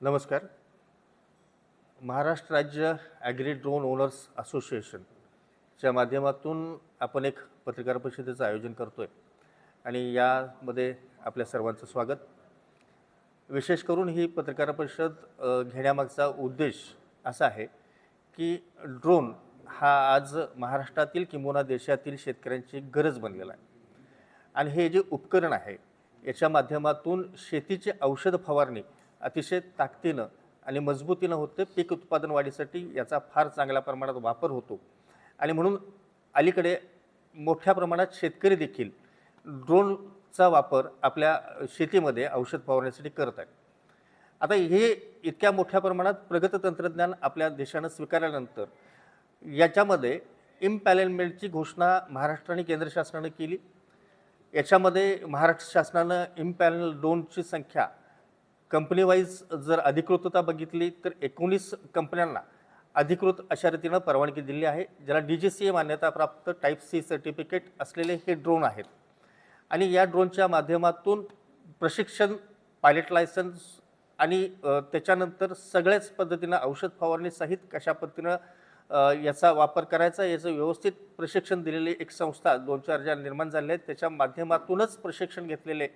नमस्कार. महाराष्ट्र राज्य agree drone owners असोसिएशनच्या माध्यमातून आपण एक पत्रकार परिषदेचं आयोजन करतो आहे आणि यामध्ये आपल्या सर्वांचं स्वागत. विशेष करून ही पत्रकार परिषद घेण्यामागचा उद्देश असा आहे की ड्रोन हा आज महाराष्ट्रातील किंबहुना देशातील शेतकऱ्यांची गरज बनलेला आहे आणि हे जे उपकरण आहे याच्या माध्यमातून शेतीचे औषध फवारणी अतिशय ताकदीनं आणि मजबूतीनं होते. पीक उत्पादन वाढीसाठी याचा फार चांगल्या प्रमाणात वापर होतो आणि म्हणून अलीकडे मोठ्या प्रमाणात शेतकरी देखील ड्रोनचा वापर आपल्या शेतीमध्ये औषध फवारण्यासाठी करत आहेत. आता हे इतक्या मोठ्या प्रमाणात प्रगत तंत्रज्ञान आपल्या देशानं स्वीकारल्यानंतर याच्यामध्ये इम्पॅनलमेंटची घोषणा महाराष्ट्र आणि केंद्र शासनानं केली. याच्यामध्ये महाराष्ट्र शासनानं इम्पॅनल ड्रोनची संख्या कंपनी वाईज जर अधिकृतता बघितली तर 19 कंपन्यांना अधिकृत अशा रीतीनं परवानगी दिली आहे, ज्याला DGCA मान्यता प्राप्त टाईप C सर्टिफिकेट असलेले हे ड्रोन आहेत. आणि या ड्रोनच्या माध्यमातून प्रशिक्षण, पायलट लायसन्स आणि त्याच्यानंतर सगळ्याच पद्धतीनं औषध फवारणी सहित कशा पद्धतीनं याचा वापर करायचा याचं व्यवस्थित प्रशिक्षण दिलेली एक संस्था 2-4 ज्या निर्माण झाल्या आहेत त्याच्या माध्यमातूनच प्रशिक्षण घेतलेले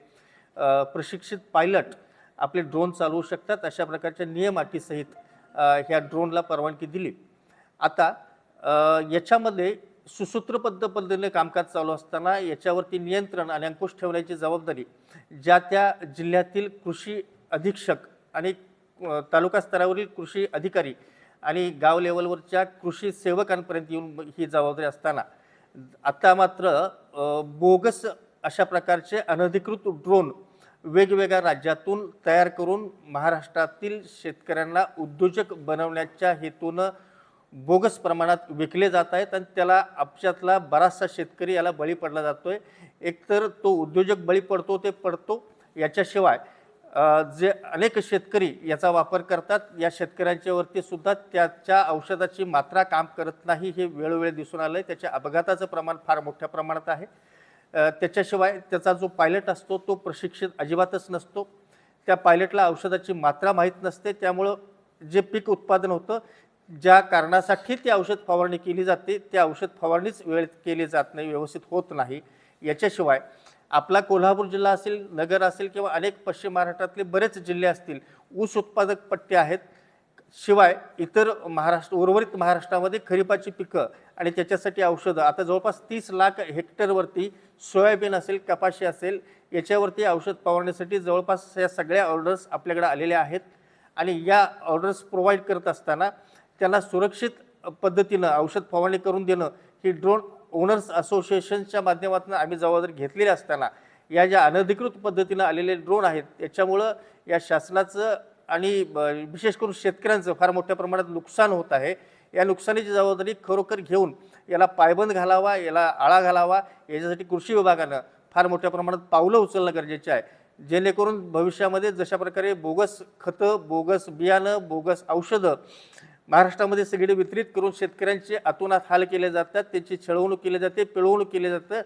प्रशिक्षित पायलट आपले ड्रोन चालवू शकतात. अशा प्रकारच्या नियम अटीसहित ह्या ड्रोनला परवानगी दिली. आता याच्यामध्ये सुसूत्रबद्ध पद्धतीने कामकाज चालू असताना याच्यावरती नियंत्रण आणि अंकुश ठेवण्याची जबाबदारी ज्या त्या जिल्ह्यातील कृषी अधीक्षक आणि तालुका स्तरावरील कृषी अधिकारी आणि गाव लेवलवरच्या कृषी सेवकांपर्यंत येऊन ही जबाबदारी असताना आता मात्र बोगस अशा प्रकारचे अनधिकृत ड्रोन वेगवेगळ्या राज्यातून तयार करून महाराष्ट्रातील शेतकऱ्यांना उद्योजक बनवण्याच्या हेतूनं बोगस प्रमाणात विकले जात आहेत आणि त्याला आमच्यातला बराचसा शेतकरी याला बळी पडला जातो आहे. एकतर तो उद्योजक बळी पडतो ते पडतो, याच्याशिवाय जे अनेक शेतकरी याचा वापर करतात या शेतकऱ्यांच्यावरती सुद्धा त्याच्या औषधाची मात्रा काम करत नाही हे वेळोवेळी दिसून आलं आहे. त्याच्या अपघाताचं प्रमाण फार मोठ्या प्रमाणात आहे. त्याच्याशिवाय त्याचा जो पायलट असतो तो प्रशिक्षित अजिबातच नसतो. त्या पायलटला औषधाची मात्रा माहीत नसते. त्यामुळं जे पीक उत्पादन होतं, ज्या कारणासाठी ती औषध फवारणी केली जाते त्या औषध फवारणीच वेळेत केली जात नाही, व्यवस्थित होत नाही. याच्याशिवाय आपला कोल्हापूर जिल्हा असेल, नगर असेल किंवा अनेक पश्चिम महाराष्ट्रातले बरेच जिल्हे असतील, ऊस उत्पादक पट्टे आहेत. शिवाय इतर उर्वरित महाराष्ट्रामध्ये खरीपाची पिकं आणि त्याच्यासाठी औषधं आता जवळपास 30 लाख हेक्टरवरती सोयाबीन असेल, कपाशी असेल याच्यावरती औषध फवारण्यासाठी जवळपास या सगळ्या ऑर्डर्स आपल्याकडे आलेल्या आहेत. आणि या ऑर्डर्स प्रोव्हाइड करत असताना त्यांना सुरक्षित पद्धतीनं औषध फवारणी करून देणं ही ड्रोन ओनर्स असोसिएशनच्या माध्यमातून आम्ही जबाबदारी घेतलेली असताना या ज्या अनधिकृत पद्धतीनं आलेले ड्रोन आहेत त्याच्यामुळं या शासनाचं आणि विशेष करून शेतकऱ्यांचं फार मोठ्या प्रमाणात नुकसान होत आहे. या नुकसानीची जबाबदारी खरोखर घेऊन याला पायबंद घालावा, याला आळा घालावा, याच्यासाठी कृषी विभागानं फार मोठ्या प्रमाणात पावलं उचलणं गरजेचं आहे, जेणेकरून भविष्यामध्ये जशा प्रकारे बोगस खतं, बोगस बियाणं, बोगस औषधं महाराष्ट्रामध्ये सगळीकडे वितरित करून शेतकऱ्यांचे अतोनात हाल केले जातात, त्यांची छळवणूक केली जाते, पिळवणूक केली जातं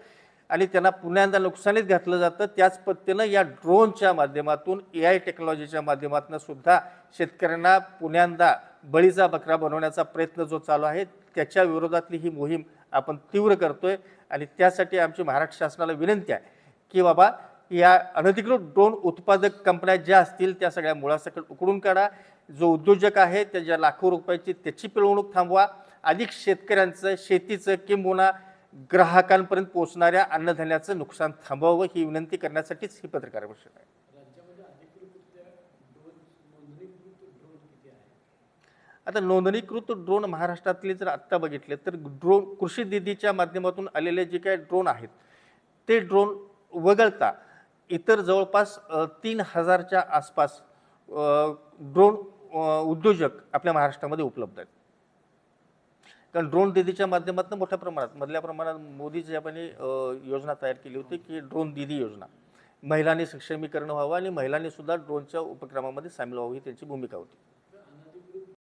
आणि त्यांना पुन्हा नुकसानीत घातलं जातं. त्याच पद्धतीनं या ड्रोनच्या माध्यमातून AI टेक्नॉलॉजीच्या माध्यमातून सुद्धा शेतकऱ्यांना पुन्हा बळीचा बकरा बनवण्याचा प्रयत्न जो चालू आहे त्याच्या विरोधातली ही मोहीम आपण तीव्र करतोय. आणि त्यासाठी आमची महाराष्ट्र शासनाला विनंती आहे की बाबा या अनधिकृत ड्रोन उत्पादक कंपन्या ज्या असतील त्या सगळ्या मुळासकट उकडून काढा. जो उद्योजक आहे त्याच्या लाखो रुपयाची त्याची पिळवणूक थांबवा. अधिक शेतकऱ्यांचं, शेतीचं किंबहुना ग्राहकांपर्यंत पोहोचणाऱ्या अन्नधान्याचं नुकसान थांबवावं ही विनंती करण्यासाठीच ही पत्रकार परिषद आहे. आता नोंदणीकृत ड्रोन महाराष्ट्रातले जर आत्ता बघितले तर ड्रोन कृषी दीदीच्या माध्यमातून आलेले जे काही ड्रोन आहेत ते ड्रोन वगळता इतर जवळपास 3000च्या आसपास ड्रोन उद्योजक आपल्या महाराष्ट्रामध्ये उपलब्ध आहेत. कारण ड्रोन दीदीच्या माध्यमातून मोठ्या प्रमाणात मधल्या प्रमाणात मोदीजी यांनी योजना तयार केली होती की ड्रोन दीदी योजना, महिलांनी सक्षमीकरण व्हावं आणि महिलांनी सुद्धा ड्रोनच्या उपक्रमामध्ये सामील व्हावं ही त्यांची भूमिका होती.